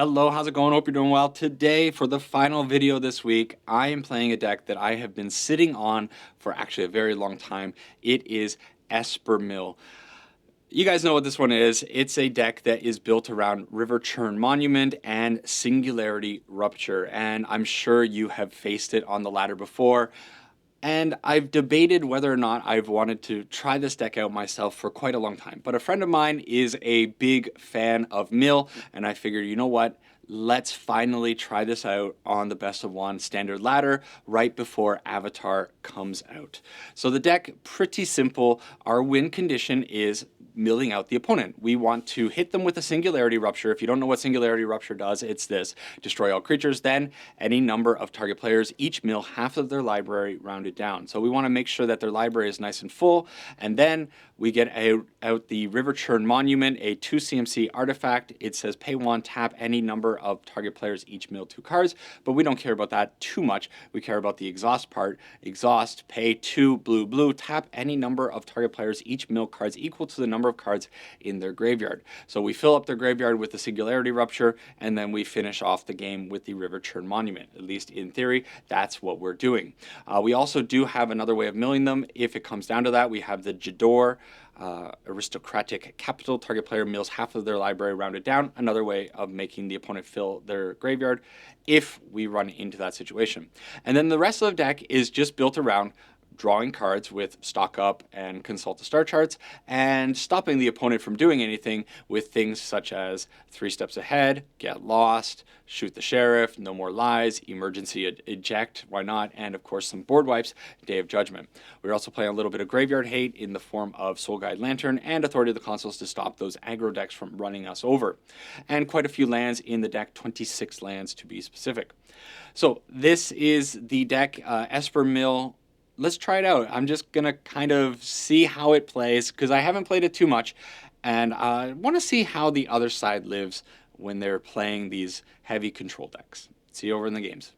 Hello, how's it going? Hope you're doing well. Today, for the final video this week, I am playing a deck that I have been sitting on for actually a very long time. It is Esper. You guys know what this one is. It's a deck that is built around Riverchurn Monument and Singularity Rupture, and I'm sure you have faced it on the ladder before. And I've debated whether or not I've wanted to try this deck out myself for quite a long time. But a friend of mine is a big fan of Mill, and I figured, you know what? Let's finally try this out on the best of one standard ladder right before Avatar comes out. So the deck, pretty simple. Our win condition is milling out the opponent. We want to hit them with a Singularity Rupture. If you don't know what Singularity Rupture does, it's this. Destroy all creatures, then any number of target players each mill half of their library rounded down. So we want to make sure that their library is nice and full, and then we get out the Riverchurn Monument, a 2 CMC artifact. It says pay 1, tap any number of target players each mill 2 cards, but we don't care about that too much. We care about the exhaust part. Exhaust, pay 2 blue, tap any number of target players each mill cards equal to the number of cards in their graveyard. So we fill up their graveyard with the Singularity Rupture, and then we finish off the game with the Riverchurn Monument. At least in theory, that's what we're doing. We also do have another way of milling them. If it comes down to that, we have the Jador Aristocratic Capital. Target player mills half of their library rounded down. Another way of making the opponent fill their graveyard if we run into that situation. And then the rest of the deck is just built around drawing cards with stock up and consult the star charts, and stopping the opponent from doing anything with things such as 3 steps ahead, get lost, shoot the sheriff, no more lies, emergency eject, why not, and of course some board wipes, Day of Judgment. We're also playing a little bit of graveyard hate in the form of Soul Guide Lantern and Authority of the Consuls to stop those aggro decks from running us over. And quite a few lands in the deck, 26 lands to be specific. So this is the deck, Esper Mill. Let's try it out. I'm just going to kind of see how it plays because I haven't played it too much, and I want to see how the other side lives when they're playing these heavy control decks. See you over in the games.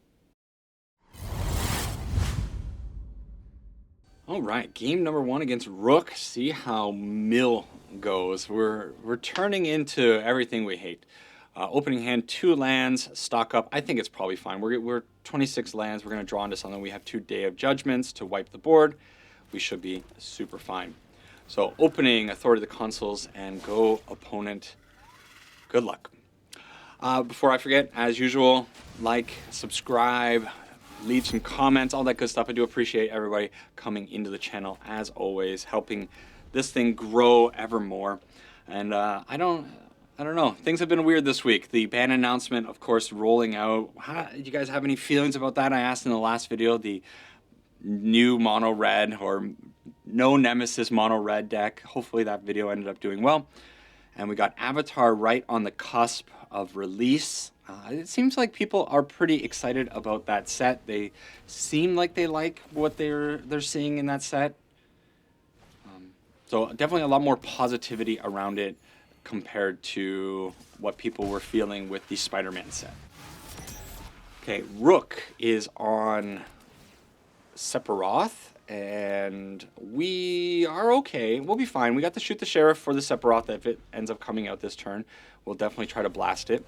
All right, game number 1 against Rook. See how Mill goes. We're turning into everything we hate. Opening hand, 2 lands, stock up. I think it's probably fine. We're 26 lands. We're going to draw into something. We have 2 Day of Judgments to wipe the board. We should be super fine. So opening Authority of the Consuls and go opponent. Good luck. Before I forget, as usual, like, subscribe, leave some comments, all that good stuff. I do appreciate everybody coming into the channel, as always, helping this thing grow ever more. And I don't know. Things have been weird this week. The ban announcement, of course, rolling out. Do you guys have any feelings about that? I asked in the last video, the new mono red or no nemesis mono red deck. Hopefully that video ended up doing well. And we got Avatar right on the cusp of release. It seems like people are pretty excited about that set. They seem like they like what they're seeing in that set. So definitely a lot more positivity around it compared to what people were feeling with the Spider-Man set. Okay, Rook is on Sephiroth, and we are okay. We'll be fine. We got to shoot the sheriff for the Sephiroth if it ends up coming out this turn. We'll definitely try to blast it.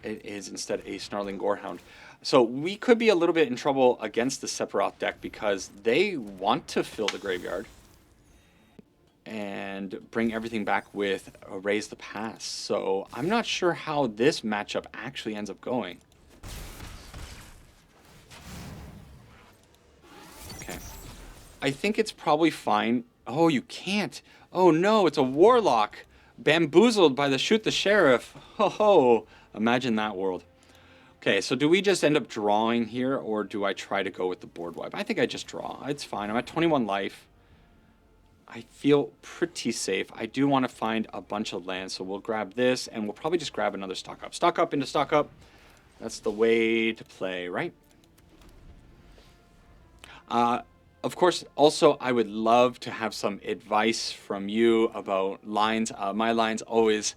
It is instead a Snarling Gorehound. So we could be a little bit in trouble against the Sephiroth deck because they want to fill the graveyard and bring everything back with Raise the Past. So I'm not sure how this matchup actually ends up going. Okay. I think it's probably fine. Oh, you can't. Oh no, it's a Warlock. Bamboozled by the Shoot the Sheriff. Ho ho. Imagine that world. Okay, so do we just end up drawing here, or do I try to go with the board wipe? I think I just draw. It's fine. I'm at 21 life. I feel pretty safe. I do want to find a bunch of lands, so we'll grab this, and we'll probably just grab another stock up. Stock up into stock up. That's the way to play, right? Of course, also, I would love to have some advice from you about lines. My line's always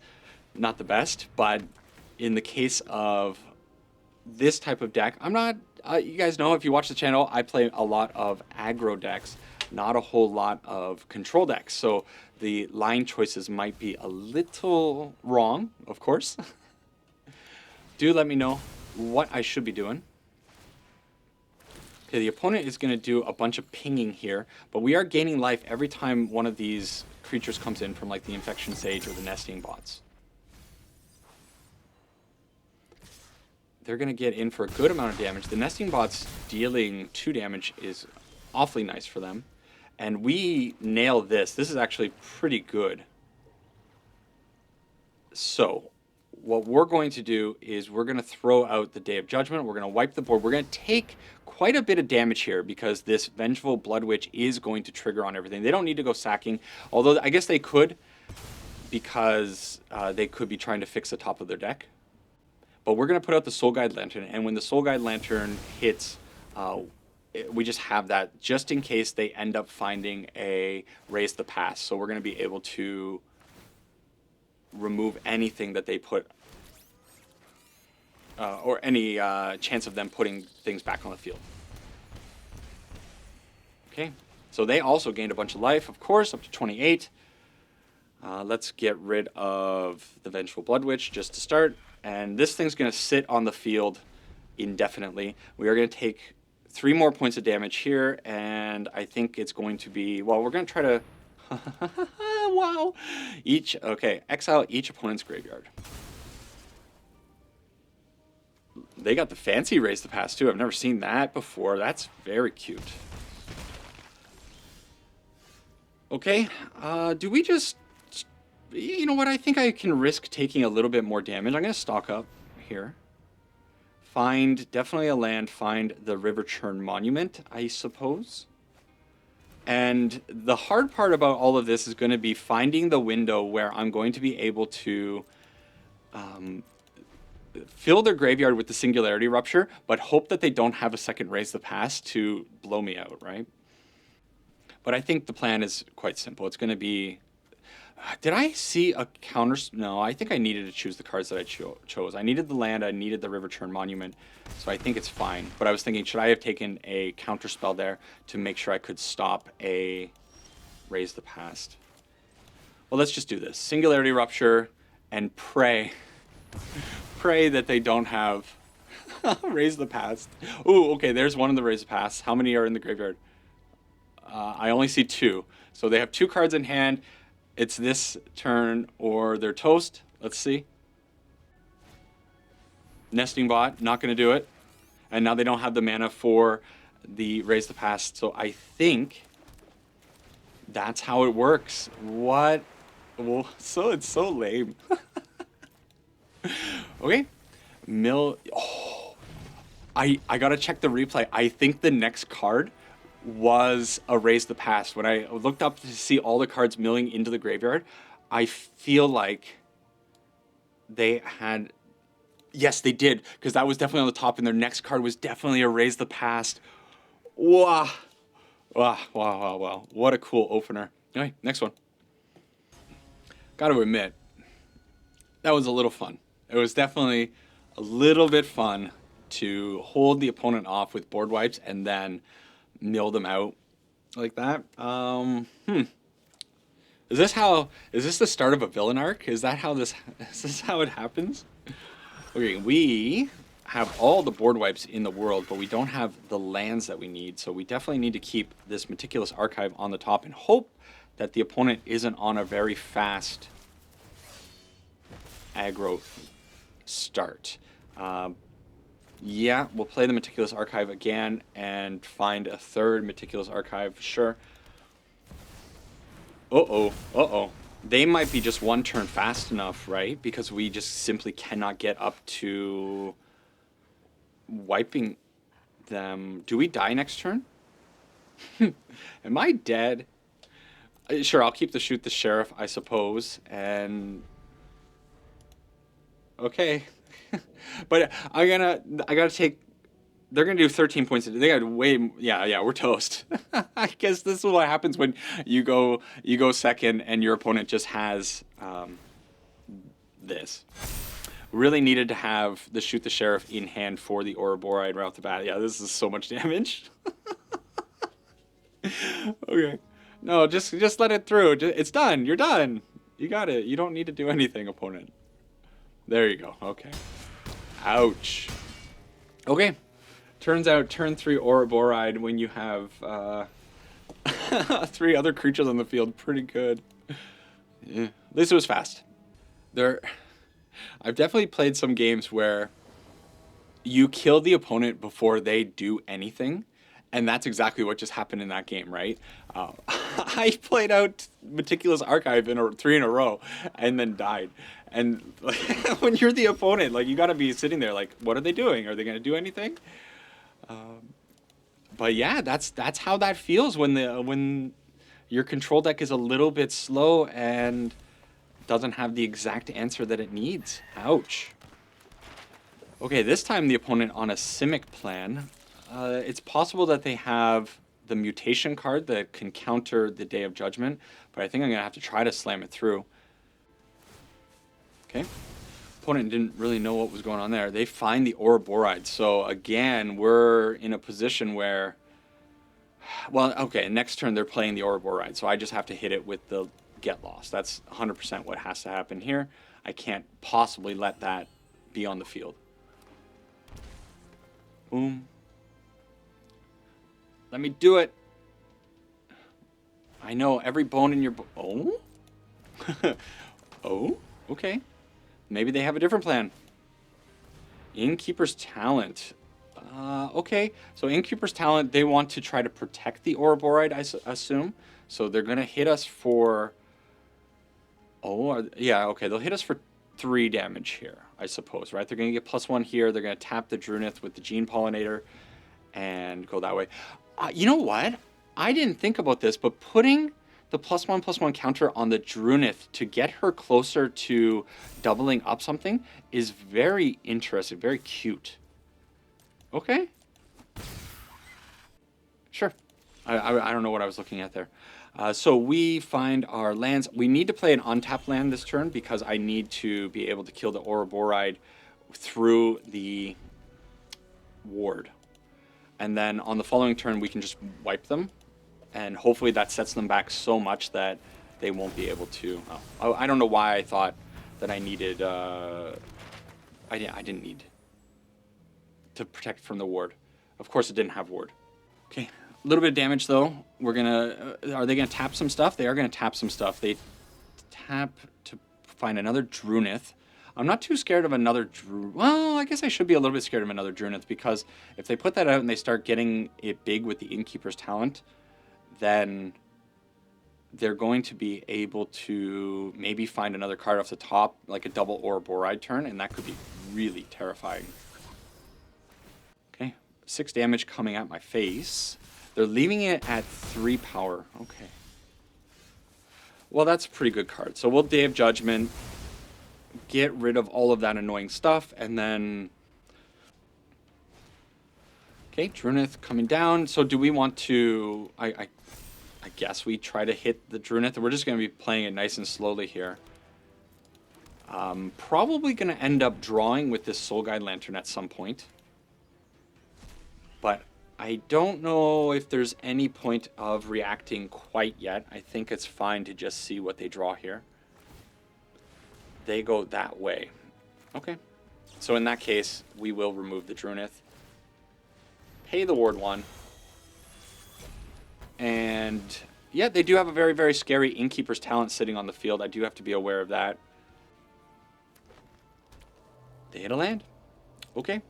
not the best, but in the case of this type of deck, I'm not... you guys know, if you watch the channel, I play a lot of aggro decks. Not a whole lot of control decks, so the line choices might be a little wrong, of course. do let me know what I should be doing. Okay, the opponent is going to do a bunch of pinging here, but we are gaining life every time one of these creatures comes in from like the Infection Sage or the Nesting Bots. They're going to get in for a good amount of damage. The Nesting Bots dealing 2 damage is awfully nice for them. And we nail this. This is actually pretty good. So what we're going to do is we're going to throw out the Day of Judgment. We're going to wipe the board. We're going to take quite a bit of damage here because this Vengeful Blood Witch is going to trigger on everything. They don't need to go sacking, although I guess they could, because they could be trying to fix the top of their deck. But we're going to put out the Soul Guide Lantern, and when the Soul Guide Lantern hits, we just have that just in case they end up finding a Raise the Past. So we're going to be able to remove anything that they put, or any chance of them putting things back on the field. Okay, so they also gained a bunch of life, of course, up to 28. Let's get rid of the Vengeful Blood Witch just to start. And this thing's going to sit on the field indefinitely. We are going to take 3 more points of damage here, and I think it's going to be, well, we're going to try to, wow, exile each opponent's graveyard. They got the fancy Raise the Past too. I've never seen that before. That's very cute. Okay, do we just, you know what, I think I can risk taking a little bit more damage. I'm going to stock up here. Find, definitely a land, find the Riverchurn Monument, I suppose. And the hard part about all of this is going to be finding the window where I'm going to be able to fill their graveyard with the Singularity Rupture, but hope that they don't have a second Raise the Past to blow me out, right? But I think the plan is quite simple. It's going to be... Did I see a counter? No, I think I needed to choose the cards that I chose. I needed the land, I needed the Riverchurn Monument, so I think it's fine. But I was thinking, should I have taken a counter spell there to make sure I could stop a Raise the Past? Well, let's just do this. Singularity Rupture and pray. Pray that they don't have Raise the Past. Ooh, okay, there's one of the Raise the Past. How many are in the graveyard? I only see 2. So they have 2 cards in hand. It's this turn or they're toast. Let's see. Nesting Bot, not going to do it. And now they don't have the mana for the Raise the Past. So I think that's how it works. What? Well, so it's so lame. Okay. Oh, I got to check the replay. I think the next card was a Raise the Past. When I looked up to see all the cards milling into the graveyard, I feel like they had... Yes, they did, because that was definitely on the top, and their next card was definitely a Raise the Past. Wow. Wow, wow, wow, wow. What a cool opener. Anyway, next one. Got to admit, that was a little fun. It was definitely a little bit fun to hold the opponent off with board wipes and then mill them out like that. Is this the start of a villain arc? Is this how it happens? Okay, we have all the board wipes in the world, but we don't have the lands that we need, so we definitely need to keep this Meticulous Archive on the top and hope that the opponent isn't on a very fast aggro start. Yeah, we'll play the Meticulous Archive again and find a third Meticulous Archive, sure. Uh-oh. They might be just one turn fast enough, right? Because we just simply cannot get up to wiping them. Do we die next turn? Am I dead? Sure, I'll keep the Shoot the Sheriff, I suppose, and... Okay. But I gotta take... They're gonna do 13 points. They got way... Yeah, we're toast. I guess this is what happens when you go second and your opponent just has this. Really needed to have the Shoot the Sheriff in hand for the Ouroborite right off the bat. Yeah, this is so much damage. Okay. No, just let it through. It's done. You're done. You got it. You don't need to do anything, opponent. There you go. Okay. Ouch. Okay. Turns out turn 3 Ouroboride when you have 3 other creatures on the field. Pretty good. Yeah. At least it was fast. I've definitely played some games where you kill the opponent before they do anything, and that's exactly what just happened in that game, right? I played out Meticulous Archive in 3 in a row and then died. And when you're the opponent, like, you gotta be sitting there like, what are they doing? Are they gonna do anything? But yeah, that's how that feels when your control deck is a little bit slow and doesn't have the exact answer that it needs. Ouch. Okay, this time the opponent on a Simic plan. It's possible that they have the mutation card that can counter the Day of Judgment, but I think I'm going to have to try to slam it through. Okay. Opponent didn't really know what was going on there. They find the Ouroboride. So again, we're in a position where, well, okay, next turn they're playing the Ouroboride, so I just have to hit it with the Get Lost. That's 100% what has to happen here. I can't possibly let that be on the field. Boom. Let me do it. I know every bone in your... Oh? Oh? Okay. Maybe they have a different plan. Innkeeper's Talent. Okay. So Innkeeper's Talent, they want to try to protect the Ouroboride, I assume. So they're going to hit us for... Oh, yeah, okay. They'll hit us for 3 damage here, I suppose, right? They're going to get +1 here. They're going to tap the Drunith with the Gene Pollinator and go that way. You know what? I didn't think about this, but putting the +1/+1 counter on the Drunith to get her closer to doubling up something is very interesting, very cute. Okay. Sure. I don't know what I was looking at there. So we find our lands. We need to play an untapped land this turn because I need to be able to kill the Ouroboride through the ward. And then on the following turn, we can just wipe them. And hopefully that sets them back so much that they won't be able to... Oh, I don't know why I thought that I needed... I didn't need to protect from the ward. Of course it didn't have ward. Okay. A little bit of damage, though. We're going to... are they going to tap some stuff? They are going to tap some stuff. They tap to find another Drunith. I'm not too scared of another Well, I guess I should be a little bit scared of another Drunith, because if they put that out and they start getting it big with the Innkeeper's Talent, then they're going to be able to maybe find another card off the top, like a double Ouroboride turn, and that could be really terrifying. Okay, 6 damage coming at my face. They're leaving it at 3 power. Okay. Well, that's a pretty good card. So we'll Day of Judgment, get rid of all of that annoying stuff, and then... Okay, Drunith coming down. So do we want to... I guess we try to hit the Drunith. We're just going to be playing it nice and slowly here. Probably going to end up drawing with this Soul Guide Lantern at some point. But I don't know if there's any point of reacting quite yet. I think it's fine to just see what they draw here. They go that way. Okay. So in that case, we will remove the Drunith. Pay the Ward 1. And yeah, they do have a very, very scary Innkeeper's Talent sitting on the field. I do have to be aware of that. They hit a land. Okay.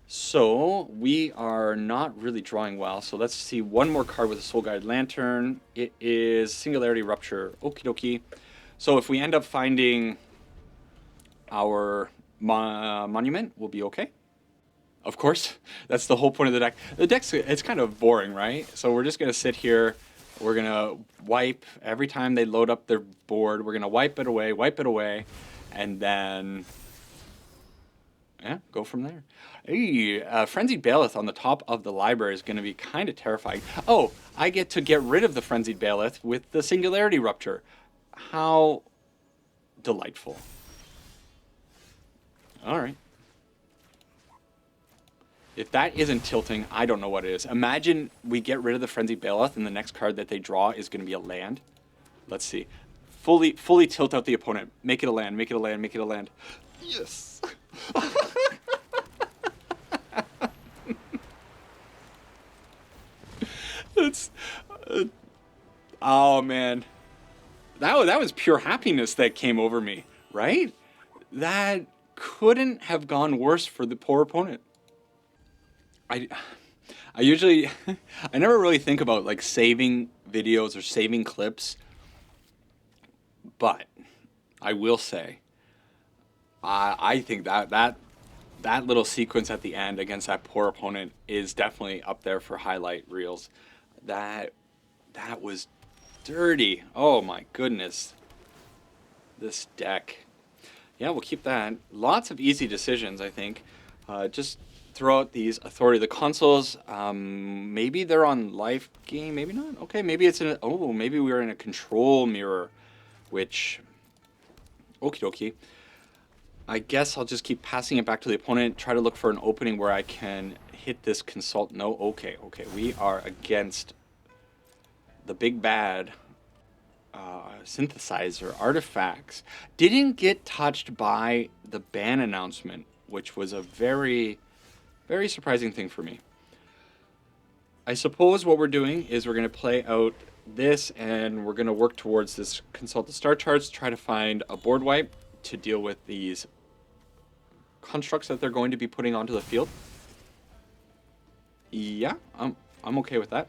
So we are not really drawing well. So let's see one more card with a Soul Guide Lantern. It is Singularity Rupture. Okie dokie. So if we end up finding our monument, we'll be okay. Of course, that's the whole point of the deck. The deck's, it's kind of boring, right? So we're just going to sit here. We're going to wipe every time they load up their board. We're going to wipe it away, and then, yeah, go from there. Hey, Frenzied Bailiff on the top of the library is going to be kind of terrifying. Oh, I get to get rid of the Frenzied Bailiff with the Singularity Rupture. How delightful. All right. If that isn't tilting, I don't know what it is. Imagine we get rid of the Frenzied Bailiff and the next card that they draw is going to be a land. Let's see. Fully tilt out the opponent. Make it a land, make it a land, make it a land. Yes. That's oh man, that was pure happiness that came over me, right? That couldn't have gone worse for the poor opponent. I I usually I never really think about like saving videos or saving clips, but I will say I think that little sequence at the end against that poor opponent is definitely up there for highlight reels. That that was dirty. Oh my goodness. This deck. Yeah, we'll keep that. Lots of easy decisions, I think. Just throw out these authority. The consoles, maybe they're on life game, maybe not. Okay, maybe it's in a, oh, maybe we're in a control mirror, which, okie dokie. I guess I'll just keep passing it back to the opponent, try to look for an opening where I can hit this consult. No, okay, we are against the big bad synthesizer artifacts. Didn't get touched by the ban announcement, which was a very, very surprising thing for me. I suppose what we're doing is we're going to play out this and we're going to work towards this consult the star charts, try to find a board wipe to deal with these constructs that they're going to be putting onto the field. Yeah, I'm okay with that.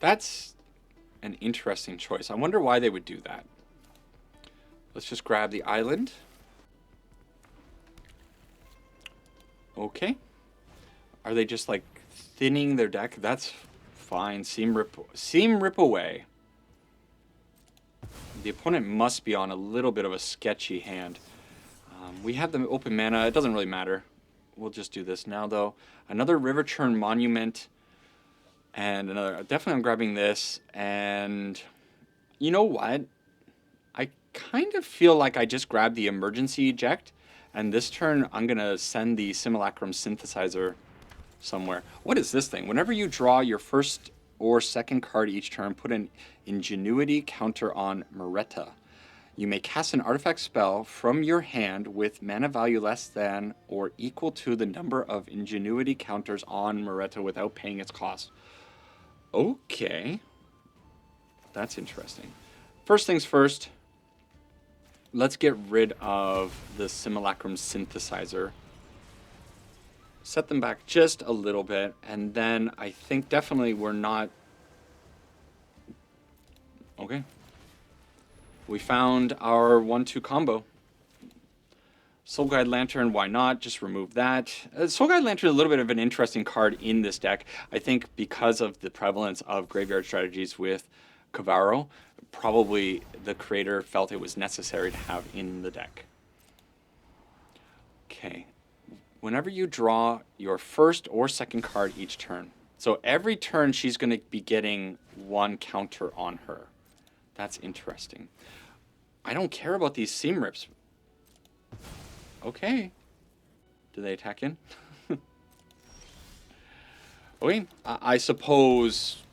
That's an interesting choice. I wonder why they would do that. Let's just grab the island. Okay. Are they just like thinning their deck? That's fine. Seam rip away. The opponent must be on a little bit of a sketchy hand. We have the open mana. It doesn't really matter. We'll just do this now, though. Another Riverchurn Monument. And another. Definitely I'm grabbing this. And you know what? I kind of feel like I just grabbed the emergency eject. And this turn, I'm going to send the Simulacrum Synthesizer somewhere. What is this thing? Whenever you draw your first or second card each turn, put an Ingenuity counter on Moretta. You may cast an artifact spell from your hand with mana value less than or equal to the number of Ingenuity counters on Moretta without paying its cost. Okay. That's interesting. First things first, let's get rid of the Simulacrum Synthesizer. Set them back just a little bit, and then I think definitely we're not... Okay. We found our 1-2 combo. Soul Guide Lantern, why not? Just remove that. Soul Guide Lantern is a little bit of an interesting card in this deck. I think because of the prevalence of graveyard strategies with Kavaro, probably the creator felt it was necessary to have in the deck. Okay. Whenever you draw your first or second card each turn. So every turn she's going to be getting one counter on her. That's interesting. I don't care about these seam rips. Okay. Do they attack in? Okay. I suppose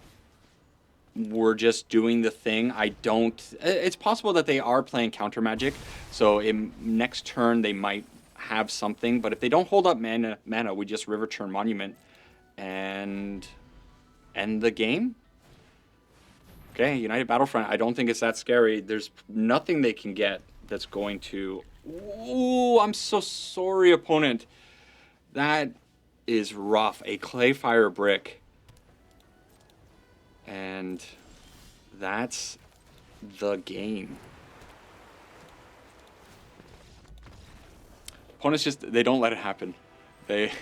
we're just doing the thing. I don't... It's possible that they are playing counter magic. So in next turn they might have something. But if they don't hold up mana we just Riverchurn Monument and end the game. Okay, United Battlefront, I don't think it's that scary. There's nothing they can get that's going to... Ooh, I'm so sorry, opponent. That is rough. A Clayfire Brick. And that's the game. Opponents just, they don't let it happen. They,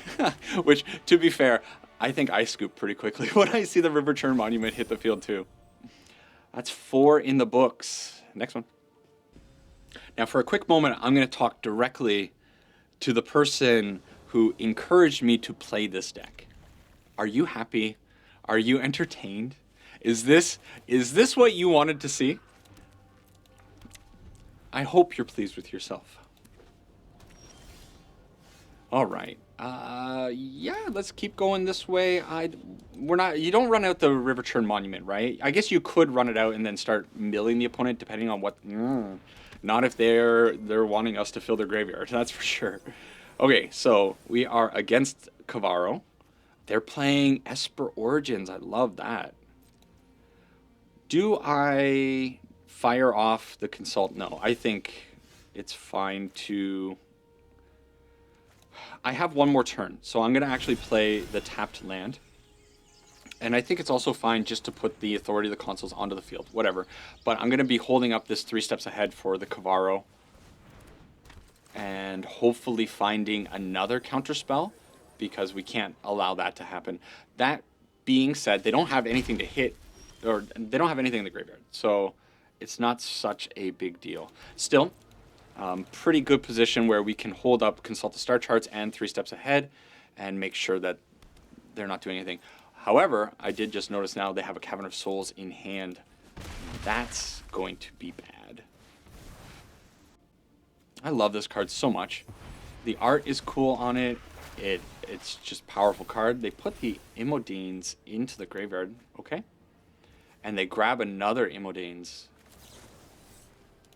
which, to be fair, I think I scoop pretty quickly when I see the Riverchurn Monument hit the field too. That's 4 in the books. Next one. Now, for a quick moment, I'm going to talk directly to the person who encouraged me to play this deck. Are you happy? Are you entertained? Is this what you wanted to see? I hope you're pleased with yourself. All right. Yeah, let's keep going this way. You don't run out the Riverchurn Monument, right? I guess you could run it out and then start milling the opponent depending on what... Not if they're wanting us to fill their graveyard, that's for sure. Okay, so we are against Kavaro. They're playing Esper Origins. I love that. Do I fire off the Consult? No, I think it's fine to... I have one more turn, so I'm going to actually play the tapped land. And I think it's also fine just to put the Authority of the Consuls onto the field, whatever. But I'm going to be holding up this 3 steps ahead for the Kavaro. And hopefully finding another counterspell, because we can't allow that to happen. That being said, they don't have anything to hit, or they don't have anything in the graveyard. So it's not such a big deal. Still, pretty good position where we can hold up, consult the star charts and 3 steps ahead and make sure that they're not doing anything. However, I did just notice now they have a Cavern of Souls in hand. That's going to be bad. I love this card so much. The art is cool on it. It's just powerful card. They put the Immodanes into the graveyard, okay? And they grab another Immodanes.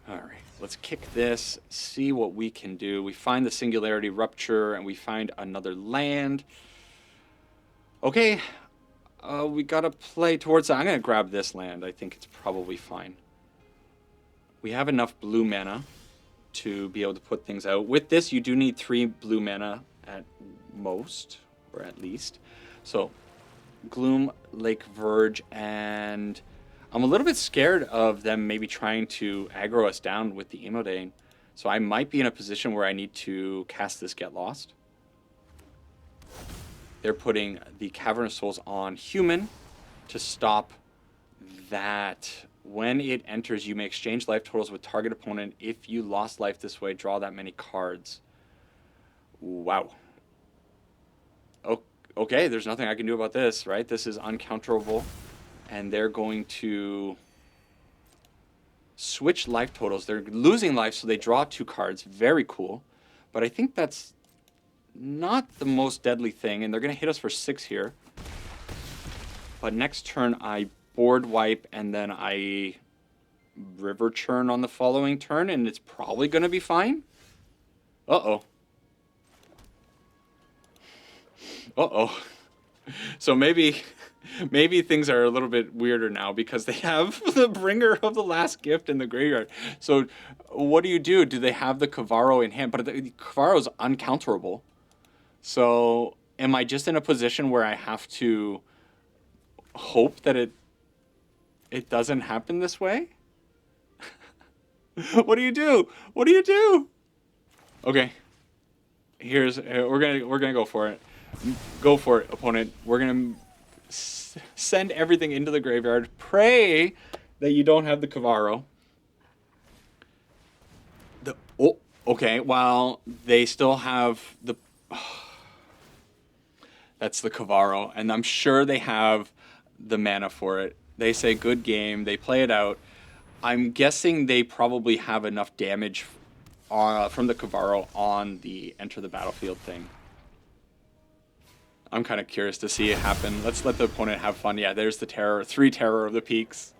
All right, let's kick this, see what we can do. We find the Singularity Rupture, and we find another land. Okay, we gotta play towards that. I'm gonna grab this land. I think it's probably fine. We have enough blue mana to be able to put things out. With this, you do need 3 blue mana at most, or at least. So, Gloom, Lake Verge, and I'm a little bit scared of them maybe trying to aggro us down with the Immodane. So I might be in a position where I need to cast this Get Lost. They're putting the Cavern of Souls on human to stop that. When it enters, you may exchange life totals with target opponent. If you lost life this way, draw that many cards. Wow. Okay, there's nothing I can do about this, right? This is uncounterable. And they're going to switch life totals. They're losing life, so they draw 2 cards. Very cool. But I think that's not the most deadly thing. And they're going to hit us for 6 here. But next turn, I board wipe, and then I Riverchurn on the following turn, and it's probably going to be fine. Uh-oh. Uh-oh. So maybe things are a little bit weirder now because they have the Bringer of the Last Gift in the graveyard. So what do? Do they have the Kavaro in hand? But the Kavaro is uncounterable. So am I just in a position where I have to hope that it doesn't happen this way? What do you do? What do you do? Okay. We're gonna go for it. Go for it, opponent. We're gonna send everything into the graveyard. Pray that you don't have the Kavaro. Okay. Well, they still have the. That's the Kavaro, and I'm sure they have the mana for it. They say good game. They play it out. I'm guessing they probably have enough damage from the Kavaro on the enter the battlefield thing. I'm kind of curious to see it happen. Let's let the opponent have fun. Yeah, there's the terror. 3 Terror of the Peaks.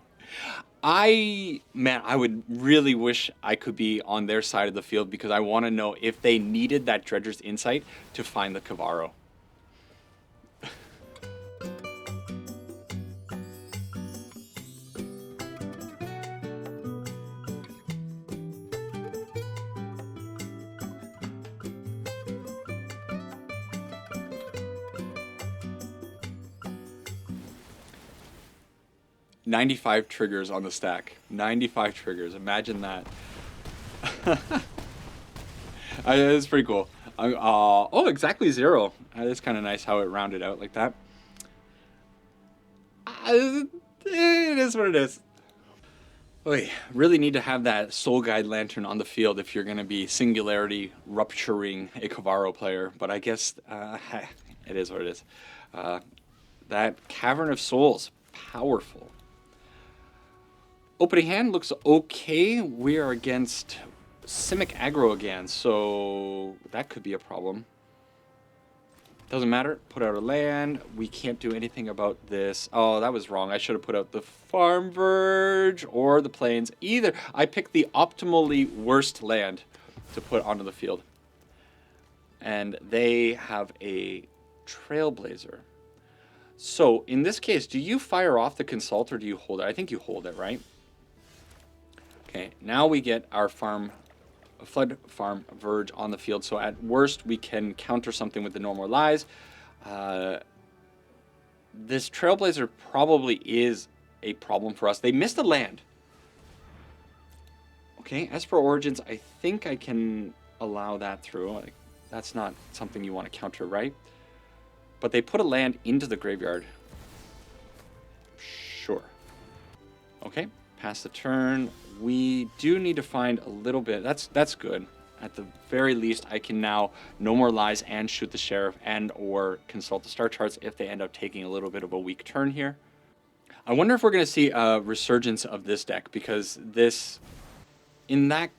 I would really wish I could be on their side of the field because I want to know if they needed that Dredger's Insight to find the Kavaro. 95 triggers on the stack. 95 triggers. Imagine that. It's pretty cool. Oh, exactly 0. It's kind of nice how it rounded out like that. It is what it is. Oy, really need to have that Soul Guide Lantern on the field if you're going to be Singularity rupturing a Kavaro player. But I guess it is what it is. That Cavern of Souls, powerful. Opening hand looks okay. We are against Simic aggro again, so that could be a problem. Doesn't matter. Put out a land. We can't do anything about this. Oh, that was wrong. I should have put out the Farm Verge or the Plains. Either. I picked the optimally worst land to put onto the field. And they have a Trailblazer. So, in this case, do you fire off the Consult or do you hold it? I think you hold it, right? Okay, now we get our Flood Farm Verge on the field. So at worst, we can counter something with the No More Lies. This Trailblazer probably is a problem for us. They missed a land. Okay, Esper Origins, I think I can allow that through. Like, that's not something you want to counter, right? But they put a land into the graveyard. Sure. Okay, pass the turn. We do need to find a little bit. That's good. At the very least, I can now No More Lies and shoot the Sheriff and or consult the star charts if they end up taking a little bit of a weak turn here. I wonder if we're going to see a resurgence of this deck, because this, in that,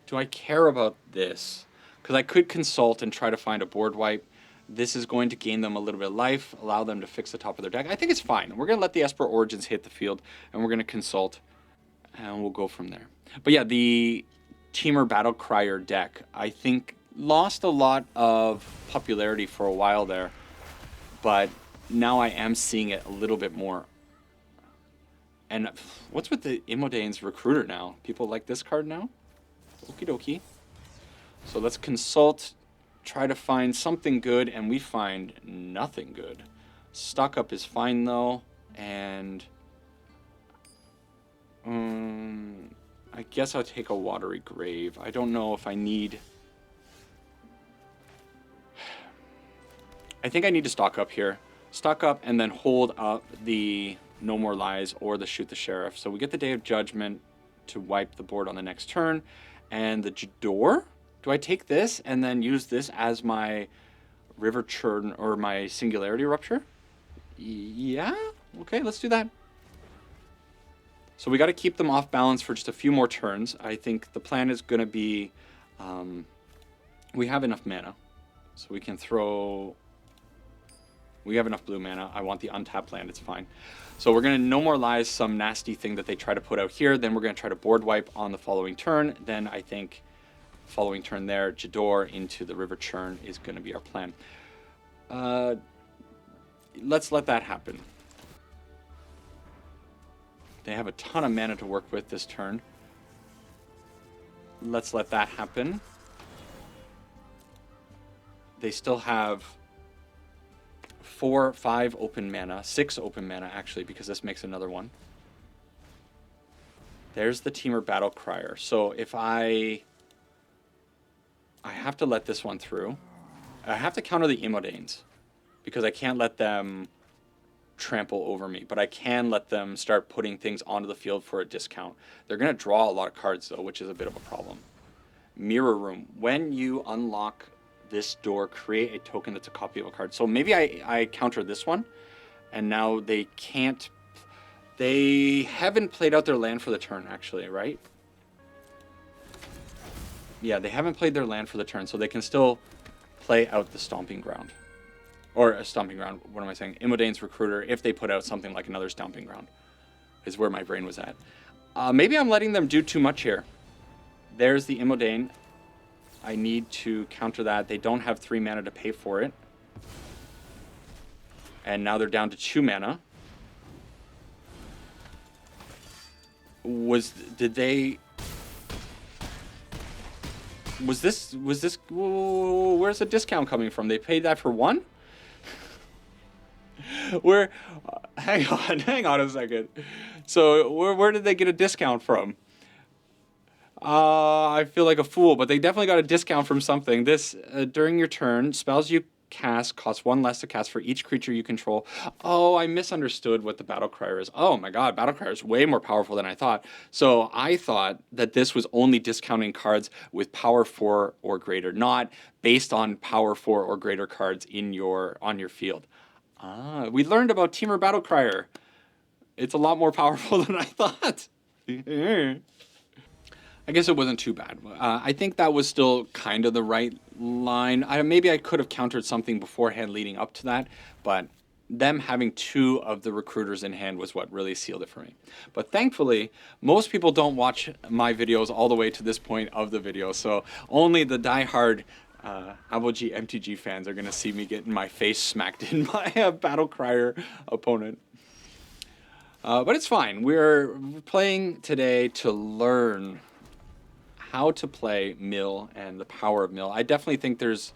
do I care about this? Because I could consult and try to find a board wipe. This is going to gain them a little bit of life, allow them to fix the top of their deck. I think it's fine. We're going to let the Esper Origins hit the field, and we're going to consult, and we'll go from there. But yeah, the Teamer Battle Crier deck, I think, lost a lot of popularity for a while there, but now I am seeing it a little bit more. And what's with the Imodane's Recruiter now? People like this card now? Okie dokie. So let's consult, try to find something good, and we find nothing good. Stock Up is fine though, and I guess I'll take a Watery Grave. I don't know if I need... I think I need to stock up here. Stock up and then hold up the No More Lies or the Shoot the Sheriff. So we get the Day of Judgment to wipe the board on the next turn. And the Jador? Do I take this and then use this as my Riverchurn or my Singularity Rupture? Yeah? Okay, let's do that. So we got to keep them off balance for just a few more turns. I think the plan is going to be... we have enough mana. So we can throw... We have enough blue mana. I want the untapped land. It's fine. So we're going to No More Lies some nasty thing that they try to put out here. Then we're going to try to board wipe on the following turn. Then I think following turn there, Jador into the Riverchurn is going to be our plan. Let's let that happen. They have a ton of mana to work with this turn. Let's let that happen. They still have 4, 5 open mana, 6 open mana actually, because this makes another one. There's the Teamer Battle Crier. So if I have to let this one through. I have to counter the Imodanes because I can't let them trample over me, but I can let them start putting things onto the field for a discount. They're going to draw a lot of cards though, which is a bit of a problem. Mirror Room. When you unlock this door, create a token that's a copy of a card. So maybe I counter this one, and now they can't... They haven't played out their land for the turn, actually, right? Yeah, they haven't played their land for the turn, so they can still play out the Stomping Ground. Or a Stomping Ground, what am I saying? Imodane's Recruiter, if they put out something like another Stomping Ground, is where my brain was at. Maybe I'm letting them do too much here. There's the Imodane. I need to counter that. They don't have 3 mana to pay for it. And now they're down to 2 mana. Did they... Was this, where's the discount coming from? They paid that for 1? Hang on a second. So where did they get a discount from? I feel like a fool, but they definitely got a discount from something. This, during your turn, spells you cast cost 1 less to cast for each creature you control. Oh, I misunderstood what the Battle Crier is. Oh my god, Battle Crier is way more powerful than I thought. So I thought that this was only discounting cards with power 4 or greater, not based on power 4 or greater cards on your field. We learned about Teamer Battle Crier. It's a lot more powerful than I thought. I guess it wasn't too bad. I think that was still kind of the right line. Maybe I could have countered something beforehand leading up to that, but them having 2 of the recruiters in hand was what really sealed it for me. But thankfully, most people don't watch my videos all the way to this point of the video, so only the diehard Aboji MTG fans are going to see me getting my face smacked in by a Battle Crier opponent. But it's fine. We're playing today to learn how to play Mill and the power of Mill. I definitely think there's...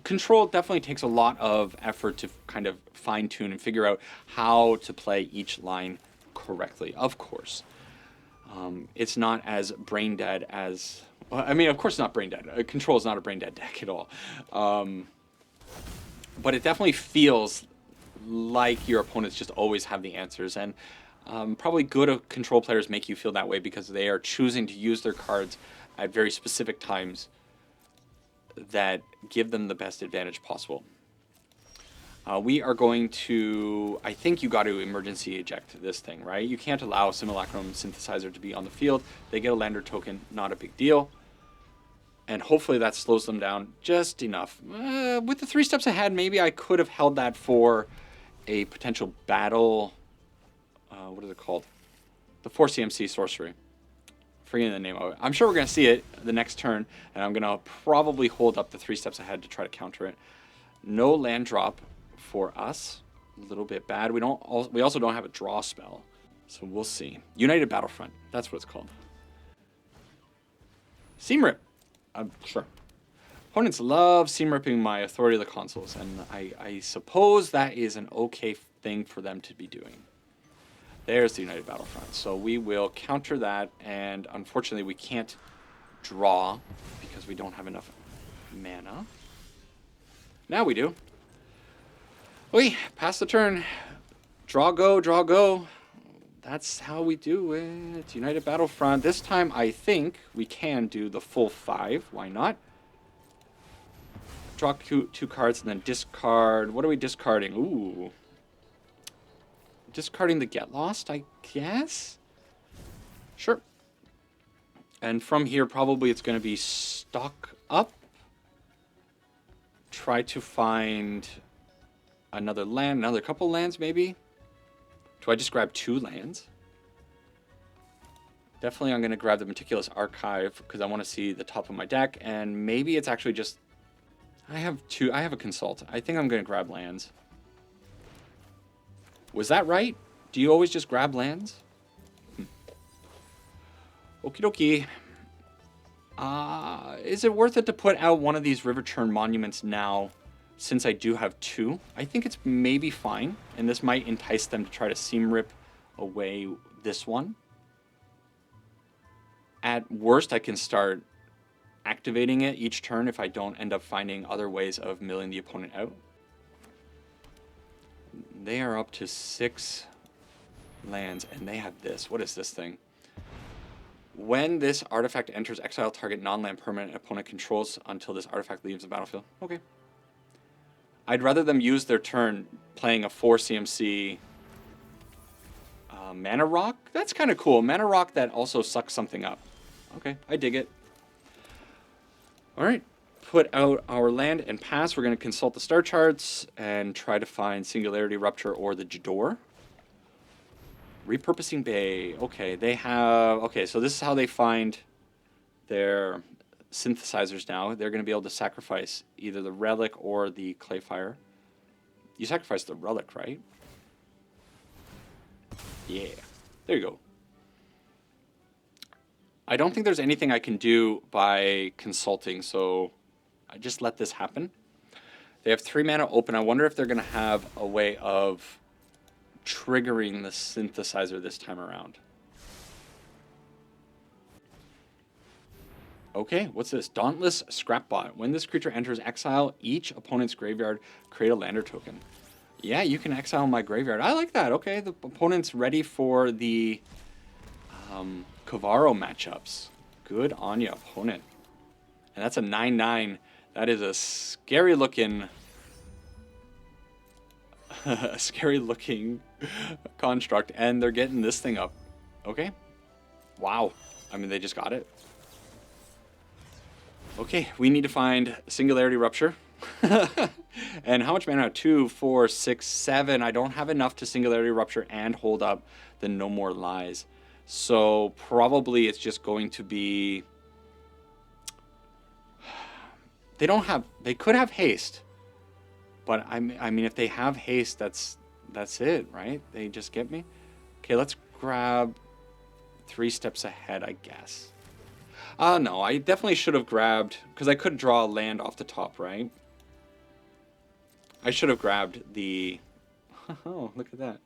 Control definitely takes a lot of effort to kind of fine-tune and figure out how to play each line correctly, of course. It's not as brain-dead as... Well, I mean, of course not brain-dead. Control is not a brain-dead deck at all. But it definitely feels like your opponents just always have the answers. And probably good control players make you feel that way because they are choosing to use their cards at very specific times that give them the best advantage possible. We are going to, I think you got to emergency eject this thing, right? You can't allow Simulacrum Synthesizer to be on the field. They get a lander token, not a big deal. And hopefully that slows them down just enough. With the 3 steps ahead, maybe I could have held that for a potential battle. What is it called? The 4 CMC sorcery. Forgetting the name of it. I'm sure we're going to see it the next turn, and I'm going to probably hold up the 3 steps ahead to try to counter it. No land drop for us. A little bit bad. We also don't have a draw spell, so we'll see. United Battlefront. That's what it's called. Seam Rip. Sure. Opponents love seam ripping my Authority of the Consuls, and I suppose that is an okay thing for them to be doing. There's the United Battlefront. So we will counter that, and unfortunately we can't draw because we don't have enough mana. Now we do. Okay, pass the turn. Draw, go, draw, go. That's how we do it. United Battlefront. This time I think we can do the full 5. Why not? Draw 2 cards and then discard. What are we discarding? Ooh. Discarding the Get Lost, I guess? Sure. And from here, probably it's going to be stock up. Try to find another land, another couple lands maybe. Do I just grab 2 lands? Definitely I'm going to grab the Meticulous Archive because I want to see the top of my deck. And maybe it's actually just... I have a Consult. I think I'm going to grab lands. Was that right? Do you always just grab lands? Okie dokie. Is it worth it to put out one of these Riverchurn monuments now since I do have 2? I think it's maybe fine, and this might entice them to try to seam rip away this one. At worst, I can start activating it each turn if I don't end up finding other ways of milling the opponent out. They are up to 6 lands, and they have this. What is this thing? When this artifact enters exile, target non-land permanent opponent controls until this artifact leaves the battlefield. Okay. I'd rather them use their turn playing a 4 CMC Mana Rock. That's kind of cool. Mana Rock that also sucks something up. Okay, I dig it. All right. Put out our land and pass. We're going to consult the star charts and try to find Singularity, Rupture, or the Jador. Repurposing Bay. Okay, they have... Okay, so this is how they find their synthesizers now. They're going to be able to sacrifice either the Relic or the Clayfire. You sacrifice the Relic, right? Yeah. There you go. I don't think there's anything I can do by consulting, so I just let this happen. They have 3 mana open. I wonder if they're going to have a way of triggering the synthesizer this time around. Okay, what's this? Dauntless Scrapbot. When this creature enters exile, each opponent's graveyard create a lander token. Yeah, you can exile my graveyard. I like that. Okay, the opponent's ready for the Kavaro matchups. Good on you, opponent. And that's a 9/9. That is a scary looking construct, and they're getting this thing up. Okay. Wow. I mean, they just got it. Okay, we need to find Singularity Rupture. And how much mana? 2, 4, 6, 7. I don't have enough to Singularity Rupture and hold up the No More Lies. So probably it's just going to be... They could have haste. But I mean, if they have haste, that's it, right? They just get me. Okay, let's grab 3 steps ahead, I guess. No, I definitely should have grabbed, because I could draw a land off the top, right? I should have grabbed the... Oh, look at that.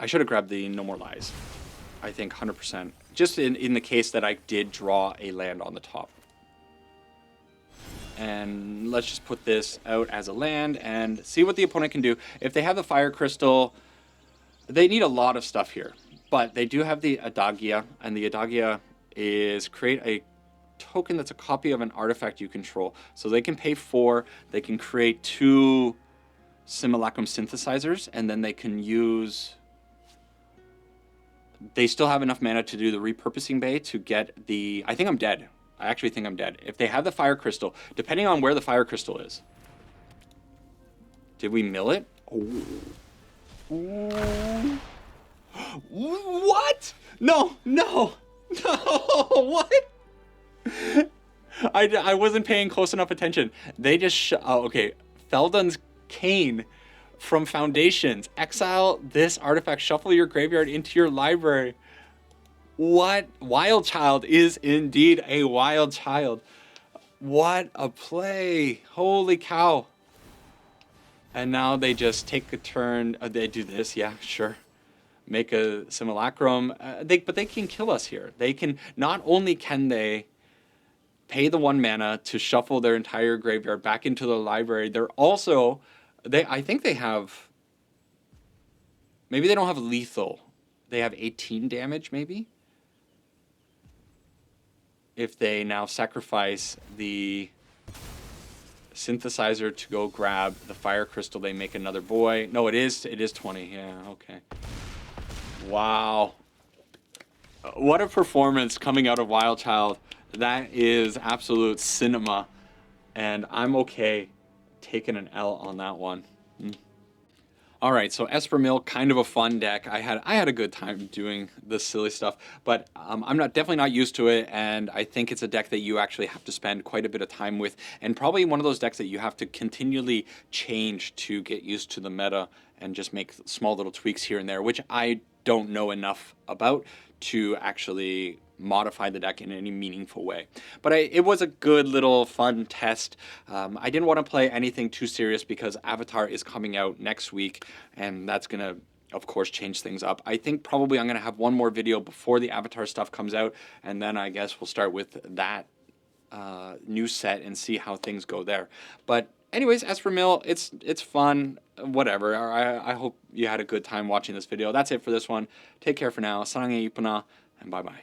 I should have grabbed the No More Lies. I think 100%. Just in the case that I did draw a land on the top. And let's just put this out as a land and see what the opponent can do. If they have the Fire Crystal, they need a lot of stuff here. But they do have the Adagia, and the Adagia is create a token that's a copy of an artifact you control. So they can pay 4, they can create 2 Simulacrum synthesizers, and then they can use... They still have enough mana to do the repurposing bay to get the... I think I'm dead. I actually think I'm dead. If they have the Fire Crystal, depending on where the Fire Crystal is. Did we mill it? Oh. What? No, no, no, what? I wasn't paying close enough attention. They just... oh, okay. Feldon's Cane from Foundations. Exile this artifact. Shuffle your graveyard into your library. What? Wild Child is indeed a wild child. What a play. Holy cow. And now they just take a turn. They do this. Yeah, sure. Make a Simulacrum. But they can kill us here. They can... Not only can they pay the 1 mana to shuffle their entire graveyard back into the library, they're also... I think they have... Maybe they don't have lethal. They have 18 damage, maybe? If they now sacrifice the synthesizer to go grab the Fire Crystal, they make another boy. No, it is 20. Yeah, okay. Wow. What a performance coming out of Wild Child. That is absolute cinema. And I'm okay taking an L on that one. All right, so Esper Mill, kind of a fun deck. I had a good time doing this silly stuff, but I'm definitely not used to it, and I think it's a deck that you actually have to spend quite a bit of time with, and probably one of those decks that you have to continually change to get used to the meta and just make small little tweaks here and there, which I don't know enough about to actually modify the deck in any meaningful way. But it was a good little fun test. I didn't want to play anything too serious because Avatar is coming out next week, and that's going to, of course, change things up. I think probably I'm going to have one more video before the Avatar stuff comes out, and then I guess we'll start with that new set and see how things go there. But anyways, Esper Mill, it's fun, whatever. I hope you had a good time watching this video. That's it for this one. Take care for now. Sarang e ipana, and bye-bye.